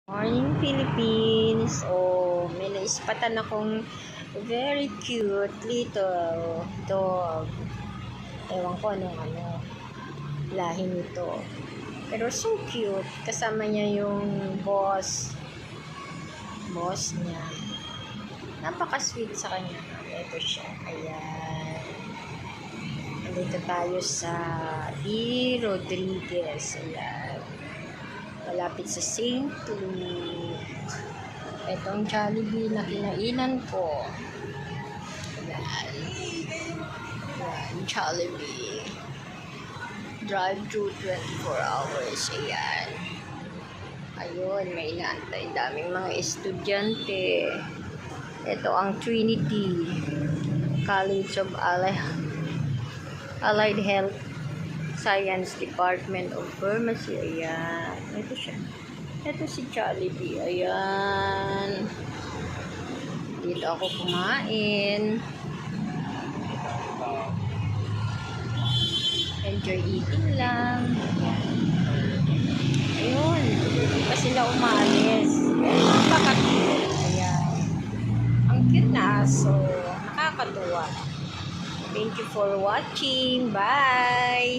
Morning Philippines! Oh, may naispatan akong very cute little dog. Ewan ko anong lahi nito. Pero so cute. Kasama niya yung boss niya. Napaka-sweet sa kanya. Ito siya. Ayan. Nandito tayo sa E. Rodriguez. Ayan. Malapit sa St. Luke. Itong Jollibee na kinainan ko. Ayan. Ayan, Jollibee. Drive-thru 24 hours. Ayan. Ayun, may inaantay. Daming mga estudyante. Ito ang Trinity College of Allied Health Science Department of Pharmacy. Ayan. Ito siya. Ito si Jollibee. Ayan. Dito ako kumain. Enjoy eating lang. Ayun. Hindi pa sila umalis. Napaka-cute. Ayan. Ang cute na aso. Nakakatuwa. Thank you for watching. Bye!